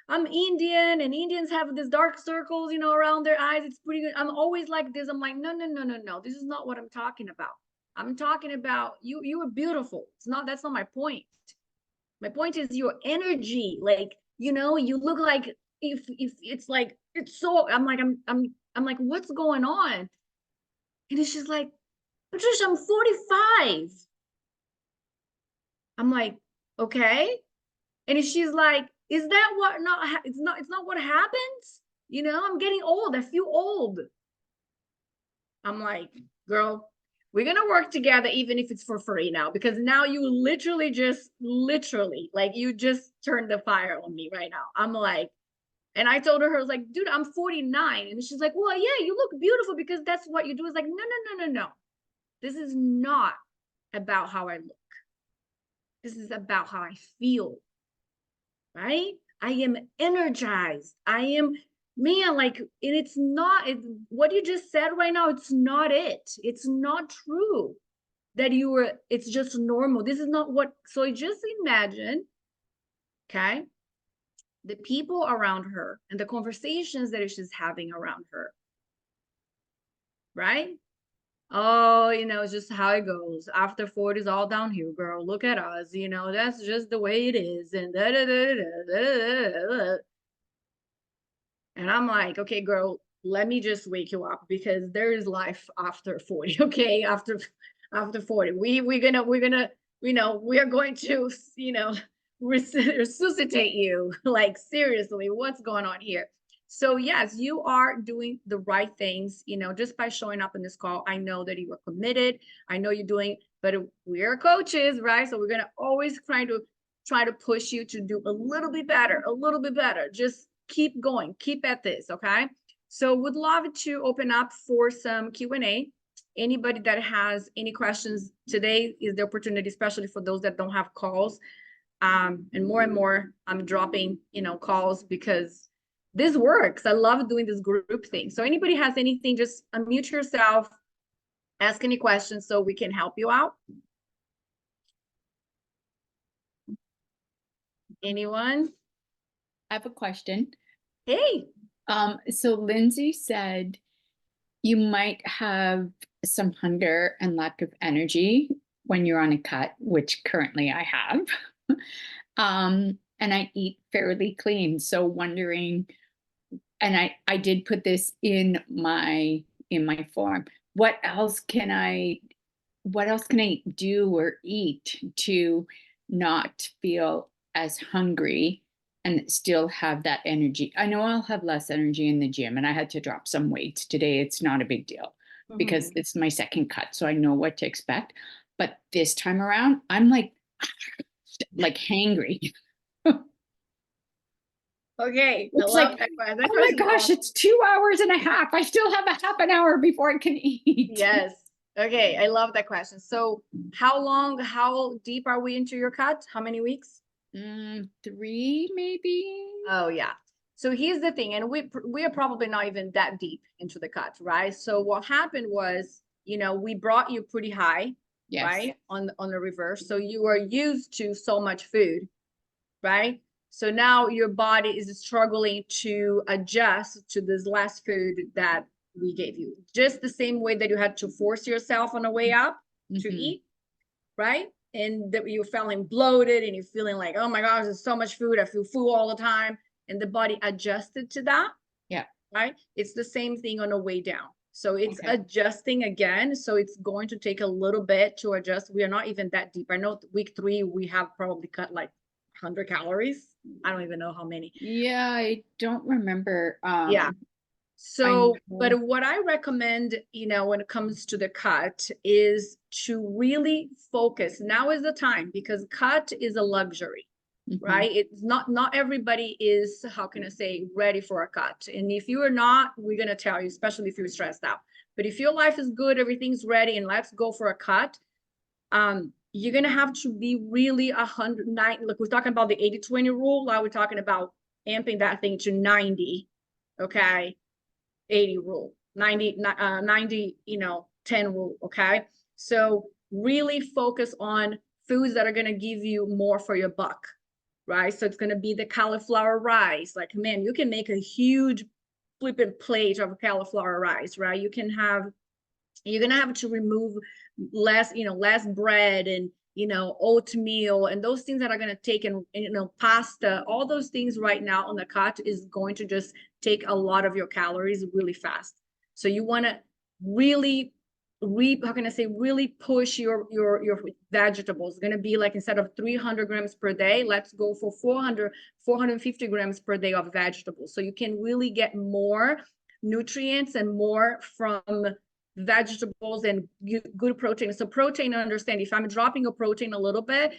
I'm Indian and Indians have this dark circles, around their eyes. It's pretty good. I'm always like this. I'm like, no. This is not what I'm talking about. I'm talking about you are beautiful. That's not my point. My point is your energy. Like, you look like if it's like, it's so, I'm like, what's going on? And then she's like, Patricia, I'm 45. I'm like, okay. And she's like, is that what not, it's not what happens? You know, I'm getting old. I feel old. I'm like, girl, we're going to work together, even if it's for free now, because now you literally like you just turned the fire on me right now. I'm like, and I told her, I was like, dude, I'm 49. And she's like, well, yeah, you look beautiful because that's what you do. It's like, no. This is not about how I look. This is about how I feel, right? I am energized. I am, man, like, and it's not, what you just said right now, it's not it. It's not true that you were, it's just normal. This is not what, so just imagine, okay, the people around her and the conversations that she's having around her, right? Oh, you know, it's just how it goes. After 40 is all downhill, girl. Look at us, you know, that's just the way it is. And and I'm like, okay, girl, let me just wake you up because there is life after 40. Okay, after 40. We're gonna, you know, we are going to, you know, resuscitate you. Like, seriously, what's going on here? So yes, you are doing the right things, you know, just by showing up in this call. I know that you are committed. I know you're doing, but we're coaches, right? So we're gonna always try to push you to do a little bit better, a little bit better. Just keep going, keep at this, okay? So would love to open up for some Q&A. Anybody that has any questions, today is the opportunity, especially for those that don't have calls. And more, I'm dropping, you know, calls because this works. I love doing this group thing. So anybody has anything, just unmute yourself, ask any questions so we can help you out. Anyone? I have a question. Hey. So Lindsay said you might have some hunger and lack of energy when you're on a cut, which currently I have. And I eat fairly clean. So wondering, and I did put this in my form. What else can I do or eat to not feel as hungry and still have that energy? I know I'll have less energy in the gym, and I had to drop some weight today. It's not a big deal because it's my second cut, so I know what to expect. But this time around, I'm like hangry. Okay, I It's love like, that question. oh my gosh, it's 2 hours and a half. I still have a half an hour before I can eat. Yes. Okay, I love that question. So how deep are we into your cut? How many weeks? 3 maybe. Oh yeah. So here's the thing, and we are probably not even that deep into the cut, right? So what happened was, you know, we brought you pretty high, Yes. right? On the reverse. So you are used to so much food, right? So now your body is struggling to adjust to this less food that we gave you. Just the same way that you had to force yourself on the way up to eat, right? And that you're feeling bloated and you're feeling like, oh my gosh, there's so much food. I feel full all the time. And the body adjusted to that. Yeah. Right. It's the same thing on the way down. So it's adjusting again. So it's going to take a little bit to adjust. We are not even that deep. I know week 3, we have probably cut like 100 calories. I don't even know how many. Yeah, I don't remember. Yeah. So, but what I recommend, you know, when it comes to the cut is to really focus. Now is the time, because cut is a luxury, right? It's not everybody is, how can I say, ready for a cut. And if you are not, we're going to tell you, especially if you're stressed out. But if your life is good, everything's ready, and let's go for a cut, you're going to have to be really 109. Look, we're talking about the 80-20 rule. Now we're talking about amping that thing to 90. Okay. 80 rule, 90, you know, 10 rule. Okay. So really focus on foods that are going to give you more for your buck, right? So it's going to be the cauliflower rice. Like, man, you can make a huge flipping plate of cauliflower rice, right? You're going to have to remove less, you know, less bread and, you know, oatmeal and those things that are going to take, and, you know, pasta, all those things right now on the cut is going to just take a lot of your calories really fast. So you want to really how can I say, really push your vegetables. It's gonna be like, instead of 300 grams per day, let's go for 450 grams per day of vegetables. So you can really get more nutrients and more from vegetables and good protein. So protein, understand, if I'm dropping your protein a little bit,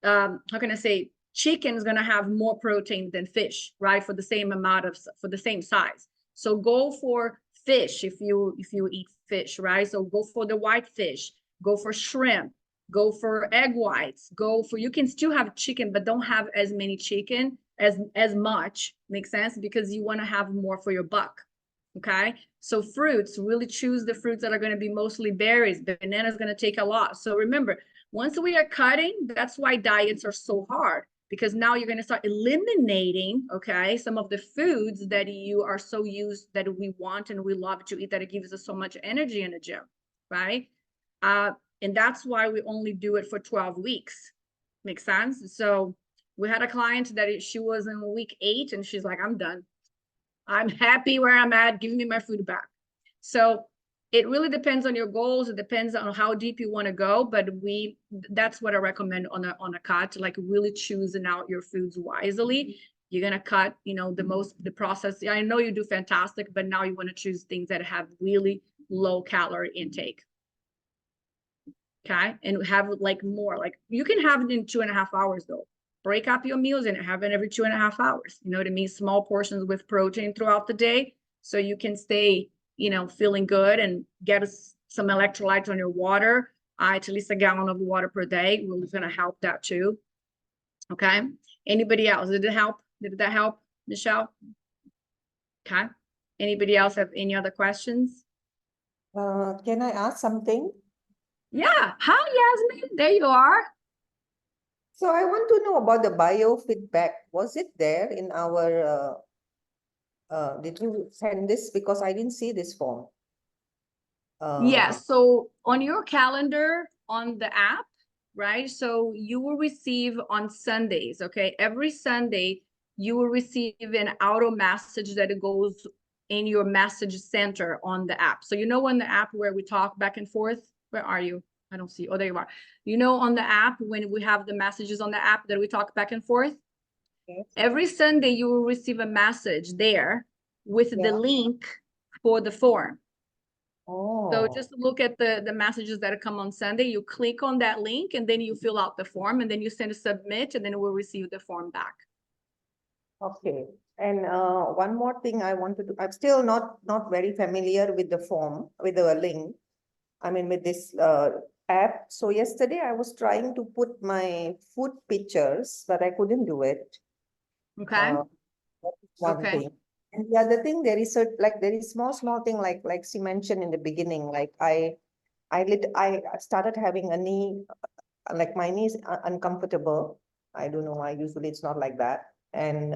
how can I say, chicken is going to have more protein than fish, right? For the same amount of, for the same size. So go for fish if you eat fish, right? So go for the white fish, go for shrimp, go for egg whites, go for, you can still have chicken, but don't have as many chicken as much, makes sense, because you want to have more for your buck. Okay, so fruits, really choose the fruits that are going to be mostly berries. Banana is going to take a lot. So remember, once we are cutting, that's why diets are so hard, because now you're going to start eliminating, okay, some of the foods that you are so used, that we want and we love to eat, that it gives us so much energy in the gym, right? And that's why we only do it for 12 weeks. Makes sense? So we had a client that she was in week 8 and she's like, I'm done. I'm happy where I'm at. Give me my food back. So it really depends on your goals. It depends on how deep you want to go. But that's what I recommend on a cut, like really choosing out your foods wisely. You're going to cut, the process. I know you do fantastic, but now you want to choose things that have really low calorie intake. Okay. And have like more, like you can have it in 2.5 hours though. Break up your meals and have it every 2.5 hours. You know what I mean? Small portions with protein throughout the day, so you can stay, feeling good and get some electrolytes on your water. At least a gallon of water per day really is going to help that too. Okay. Anybody else? Did it help? Did that help, Michelle? Okay. Anybody else have any other questions? Can I ask something? Yeah. Hi, Yasmin. There you are. So I want to know about the biofeedback. Was it there in our, did you send this? Because I didn't see this form. Yeah, so on your calendar on the app, right? So you will receive on Sundays, okay? Every Sunday, you will receive an auto message that it goes in your message center on the app. So on the app where we talk back and forth, where are you? I don't see. Oh, there you are. On the app, when we have the messages on the app that we talk back and forth, Yes. every Sunday you will receive a message there with the link for the form. Oh. So just look at the messages that come on Sunday. You click on that link and then you fill out the form and then you send a submit and then we'll receive the form back. Okay. And one more thing I wanted to, I'm still not very familiar with the form, with the link. I mean, with this app. So yesterday I was trying to put my food pictures, but I couldn't do it. Okay. That's one Okay. thing. And the other thing, there is small thing like she mentioned in the beginning, like I started having a knee, like my knee is uncomfortable. I don't know why, usually it's not like that. And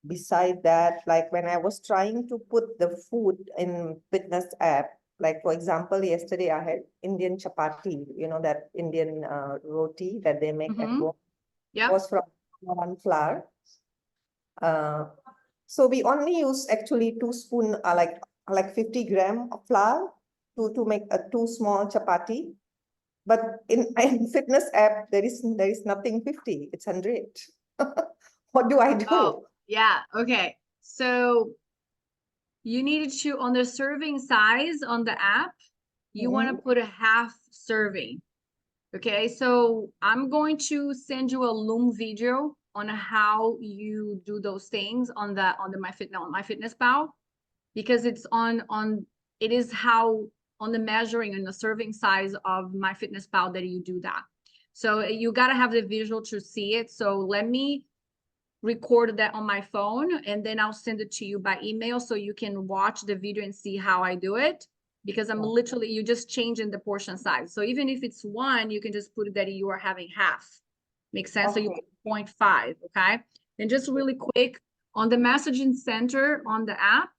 beside that, like when I was trying to put the food in fitness app, like for example, yesterday I had Indian chapati, that Indian roti that they make at home. Yeah. Was from one flour. So we only use actually 2 spoon, like 50 gram of flour to make a 2 small chapati. But in fitness app, there is nothing 50, it's 100. What do I do? Oh, yeah. Okay. So you needed to, on the serving size on the app, you want to put a half serving. Okay. So I'm going to send you a Loom video on how you do those things on MyFitnessPal, because it's it is how on the measuring and the serving size of MyFitnessPal that you do that. So you got to have the visual to see it. So let me record that on my phone and then I'll send it to you by email so you can watch the video and see how I do it, because I'm literally, you just changing the portion size. So even if it's 1, you can just put it that you are having half. Makes sense? Okay. So you put 0.5, okay? And just really quick, on the messaging center on the app,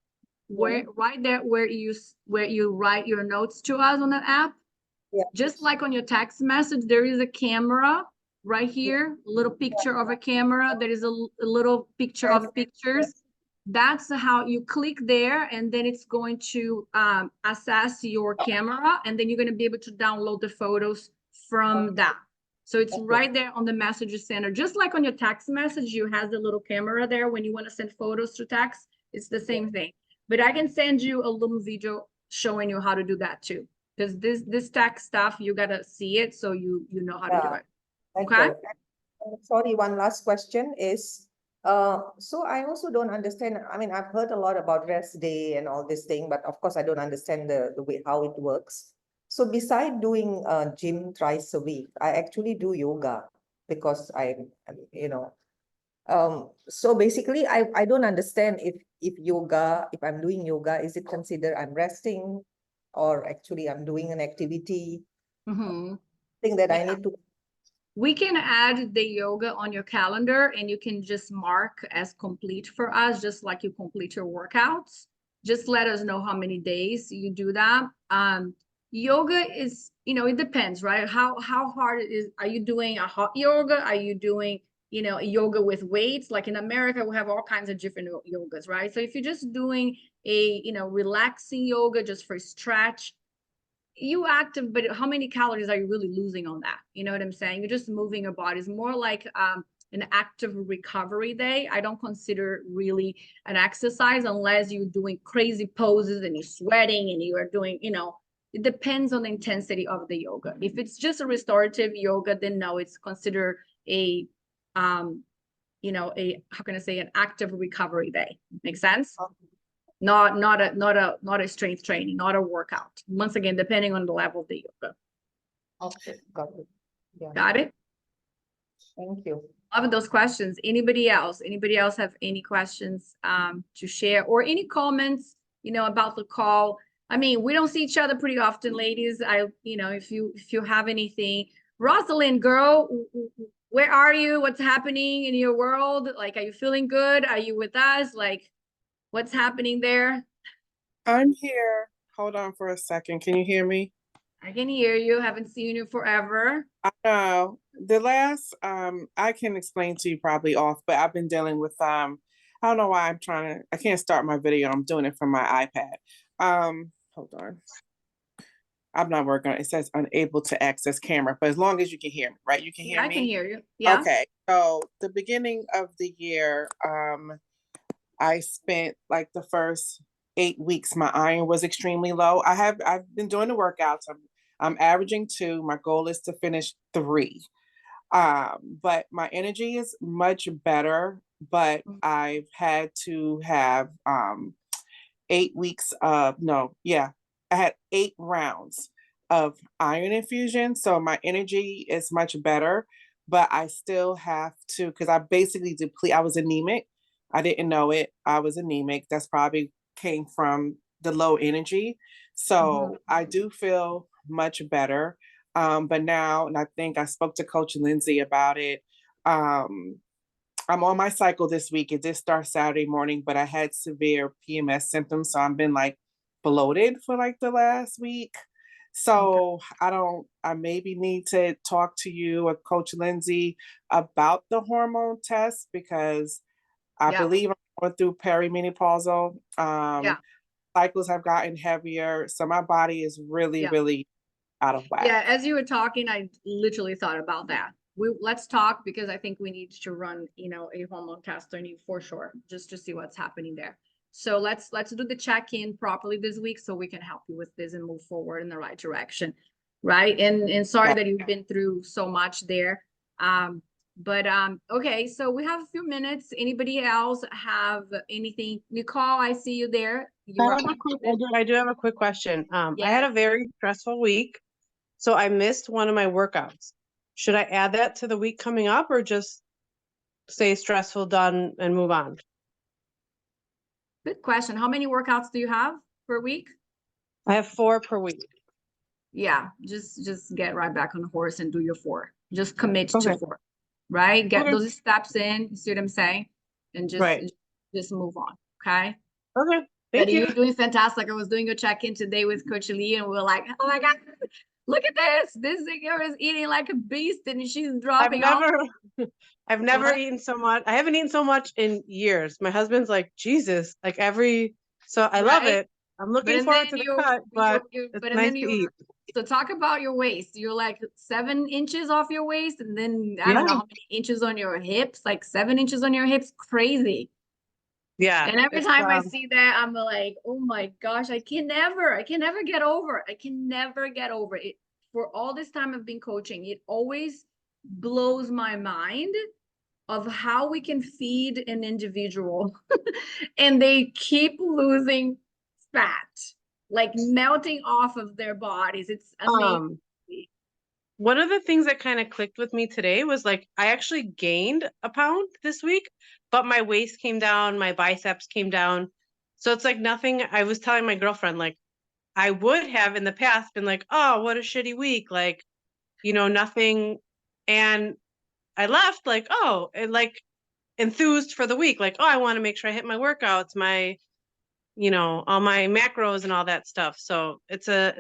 where right there where you write your notes to us on the app, just like on your text message, there is a camera right here, a little picture of a camera. There is a little picture of pictures. that's how you click there, and then it's going to assess your camera, and then you're going to be able to download the photos from that. So it's right there on the message center, just like on your text message, you have the little camera there when you want to send photos to text. It's the same thing. But I can send you a little video showing you how to do that too, because this text stuff, you gotta see it so you know how to do it. Okay. Sorry, one last question is, so I also don't understand. I mean, I've heard a lot about rest day and all this thing, but of course I don't understand the way how it works. So beside doing gym thrice a week, I actually do yoga because so basically I don't understand if I'm doing yoga, is it considered I'm resting or actually I'm doing an activity thing that I need to. We can add the yoga on your calendar and you can just mark as complete for us, just like you complete your workouts. Just let us know how many days you do that. Yoga is, it depends, right? How hard it is. Are you doing a hot yoga? Are you doing, yoga with weights? Like in America, we have all kinds of different yogas, right? So if you're just doing a, relaxing yoga just for stretch, you active, but how many calories are you really losing on that? You know what I'm saying? You're just moving your body. It's more like an active recovery day. I don't consider really an exercise unless you're doing crazy poses and you're sweating and you are doing, it depends on the intensity of the yoga. If it's just a restorative yoga, then no, it's considered a how can I say, an active recovery day. Make sense? Not a strength training, not a workout. Once again, depending on the level of the yoga. Okay, got it. Yeah. Got it? Thank you. Love those questions. Anybody else? Anybody else have any questions to share or any comments, about the call? I mean, we don't see each other pretty often, ladies. If you have anything, Rosalind, girl, where are you? What's happening in your world? Like, are you feeling good? Are you with us? Like, what's happening there? I'm here. Hold on for a second. Can you hear me? I can hear you. Haven't seen you forever. I know. The last, I can explain to you probably off, but I've been dealing with, I don't know why I can't start my video. I'm doing it from my iPad. Hold on. I'm not working on it. It says unable to access camera, but as long as you can hear me, right? You can hear me? I can hear you. Yeah. Okay. So the beginning of the year, I spent like the first 8 weeks, my iron was extremely low. I've been doing the workouts. I'm averaging 2. My goal is to finish 3. But my energy is much better, but I've had to have 8 weeks of I had 8 rounds of iron infusion. So my energy is much better, but I still have to, because I basically I was anemic. I didn't know it. I was anemic. That's probably came from the low energy. So I do feel much better. But now, and I think I spoke to Coach Lindsay about it. I'm on my cycle this week. It did start Saturday morning, but I had severe PMS symptoms. So I've been like bloated for like the last week. So I maybe need to talk to you or Coach Lindsay about the hormone test, because I believe I'm going through perimenopausal. Cycles have gotten heavier. So my body is really, really out of whack. Yeah, as you were talking, I literally thought about that. Let's talk, because I think we need to run, a hormone test on you for sure, just to see what's happening there. So let's do the check-in properly this week so we can help you with this and move forward in the right direction, right? And sorry that you've been through so much there. Okay, so we have a few minutes. Anybody else have anything? Nicole, I see you there. I do have a quick question. I had a very stressful week, so I missed one of my workouts. Should I add that to the week coming up, or just say stressful, done, and move on? Good question. How many workouts do you have per week? I have 4 per week. Yeah, just get right back on the horse and do your 4. Just commit to 4, right? Get those steps in. You see what I'm saying? And just move on. Okay. Okay. Thank you. You're doing fantastic. I was doing a check-in today with Coach Lee, and we were like, oh my God, look at this. This girl is eating like a beast, and she's dropping off. I've never What? eaten so much. I haven't eaten so much in years. My husband's like, Jesus, like so I love Right? it. I'm But looking and forward to then the cut, but it's but and nice then to eat. so talk about your waist. You're like 7 inches off your waist, and then I Yeah. don't know how many inches on your hips, like 7 inches on your hips. Crazy. Yeah. And every It's time I see that, I'm like, oh my gosh, I can never get over it. I can never get over it. For all this time I've been coaching, it always blows my mind of how we can feed an individual and they keep losing fat, like melting off of their bodies. It's amazing. One of the things that kind of clicked with me today was like I actually gained a pound this week, but my waist came down, my biceps came down. So it's like nothing. I was telling my girlfriend, like, I would have in the past been like, oh, what a shitty week. Like, nothing. And I left like, oh, and like enthused for the week. Like, oh, I want to make sure I hit my workouts, all my macros and all that stuff. So it's a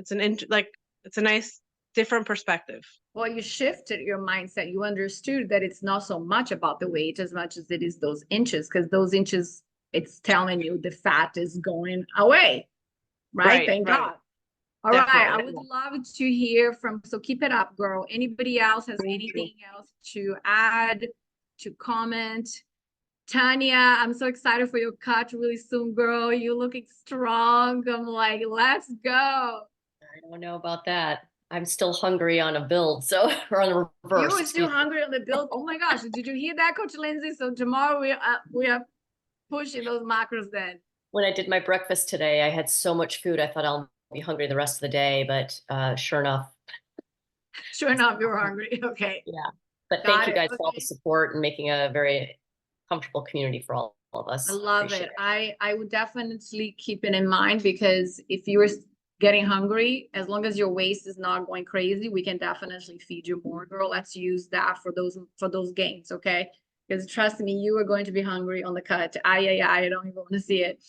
nice different perspective. Well, you shifted your mindset. You understood that it's not so much about the weight as much as it is those inches, because those inches, it's telling you the fat is going away. Right? Thank God. All right. I Definitely. would love to hear from, so keep it up, girl. Anybody else has anything else to add, to comment? Tanya, I'm so excited for your cut really soon, girl. You looking strong. I'm like, let's go. I don't know about that. I'm still hungry on a build, so or on a reverse. You were still hungry on the build. Oh my gosh, did you hear that, Coach Lindsay? So tomorrow we are pushing those macros then. When I did my breakfast today, I had so much food. I thought I'll be hungry the rest of the day, but sure enough. Sure enough, you were hungry. Okay. Yeah. But thank you guys for all the support and making a very comfortable community for all of us. I love it. I would definitely keep it in mind, because if you were getting hungry, as long as your waist is not going crazy, we can definitely feed you more, girl. Let's use that for those gains, okay? Because trust me, you are going to be hungry on the cut. I don't even want to see it.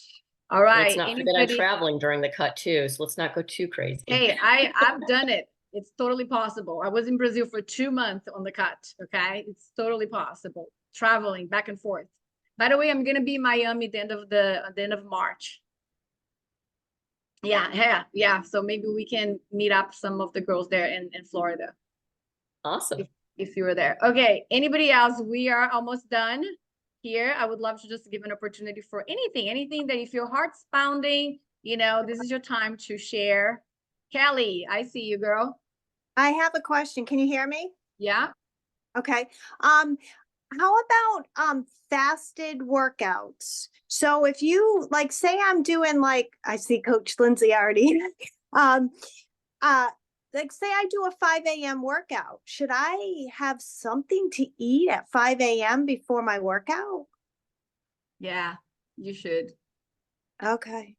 All right. Let's not forget I'm traveling during the cut too, so let's not go too crazy. Hey, I've done it. It's totally possible. I was in Brazil for 2 months on the cut, okay? It's totally possible. Traveling back and forth. By the way, I'm gonna be in Miami at the end of March. Yeah. So maybe we can meet up some of the girls there in Florida. Awesome. If you were there. Okay, anybody else? We are almost done here. I would love to just give an opportunity for anything that if your heart's pounding, this is your time to share. Kelly, I see you, girl. I have a question. Can you hear me? Yeah. Okay. How about fasted workouts? So if you like, say I'm doing I see Coach Lindsay already. Like say I do a 5 a.m. workout. Should I have something to eat at 5 a.m. before my workout? Yeah, you should. Okay.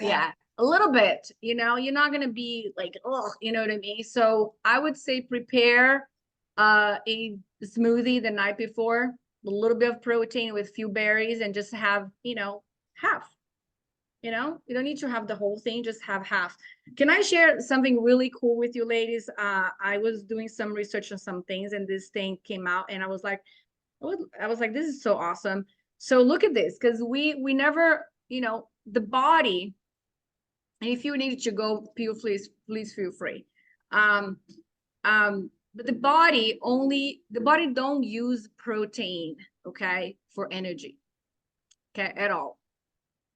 Yeah, a little bit. You're not gonna be like, oh, you know what I mean? So I would say prepare a smoothie the night before, a little bit of protein with few berries, and just have, half. You don't need to have the whole thing, just have half. Can I share something really cool with you, ladies? I was doing some research on some things, and this thing came out, and I was like, this is so awesome. So look at this, because we never, the body, and if you need to go, please feel free. But the body don't use protein, okay, for energy, okay, at all,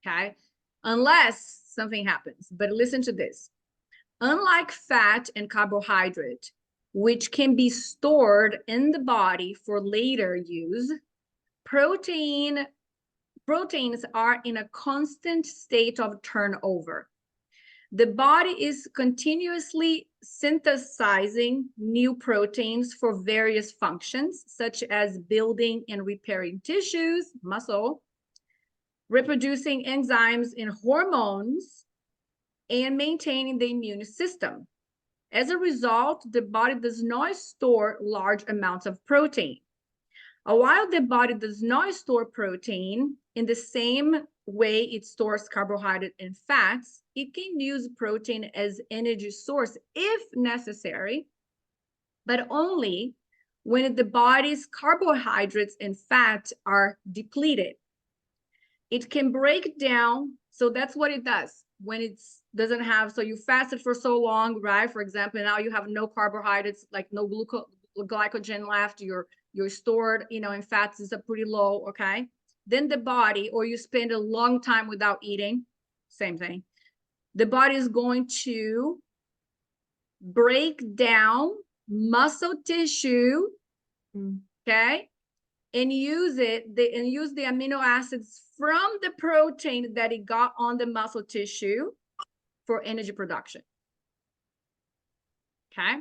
okay, unless something happens. But listen to this. Unlike fat and carbohydrate, which can be stored in the body for later use, proteins are in a constant state of turnover. The body is continuously synthesizing new proteins for various functions, such as building and repairing tissues, muscle, reproducing enzymes and hormones, and maintaining the immune system. As a result, the body does not store large amounts of protein. While the body does not store protein in the same way it stores carbohydrate and fats, it can use protein as energy source if necessary, but only when the body's carbohydrates and fat are depleted. It can break down. So that's what it does when it's doesn't have, so you fasted for so long, right? For example, now you have no carbohydrates, like no glycogen left. You're stored, you know, in fats is a pretty low, okay? Then the body, or you spend a long time without eating, same thing. The body is going to break down muscle tissue, okay? And use the amino acids from the protein that it got on the muscle tissue for energy production. Okay.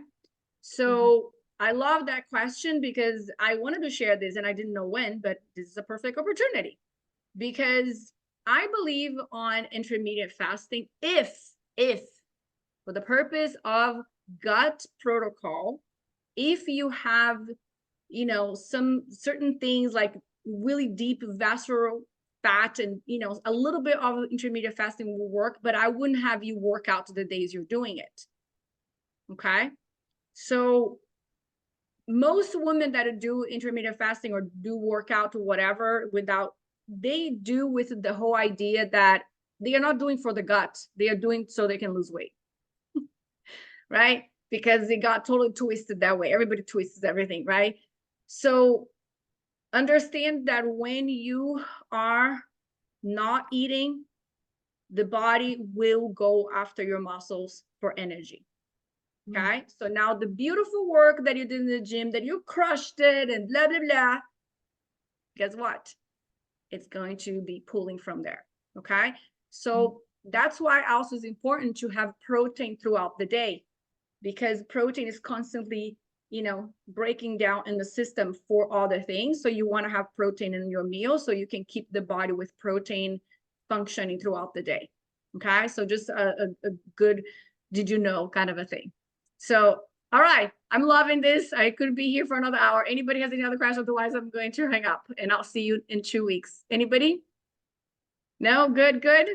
So I love that question because I wanted to share this and I didn't know when, but this is a perfect opportunity because I believe on intermittent fasting if for the purpose of gut protocol, if you have, you know, some certain things like really deep visceral fat and, you know, a little bit of intermittent fasting will work, but I wouldn't have you work out the days you're doing it. Okay. So most women that do intermittent fasting or do workout or whatever without, they do with the whole idea that they are not doing for the gut. They are doing so they can lose weight. Right? Because they got totally twisted that way. Everybody twists everything, right? So understand that when you are not eating, the body will go after your muscles for energy. Okay. So now the beautiful work that you did in the gym, that you crushed it and blah, blah, blah. Guess what? It's going to be pulling from there. Okay. So that's why also is important to have protein throughout the day, because protein is constantly, you know, breaking down in the system for other things. So you want to have protein in your meal so you can keep the body with protein functioning throughout the day. Okay. So just a good, did you know kind of a thing. So, all right. I'm loving this. I could be here for another hour. Anybody has any other questions? Otherwise, I'm going to hang up and I'll see you in 2 weeks. Anybody? No? Good, good.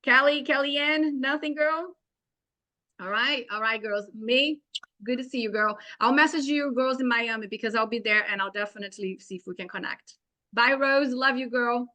Kellyanne, nothing, girl? All right, girls. Me, good to see you, girl. I'll message you girls in Miami because I'll be there and I'll definitely see if we can connect. Bye, Rose. Love you, girl.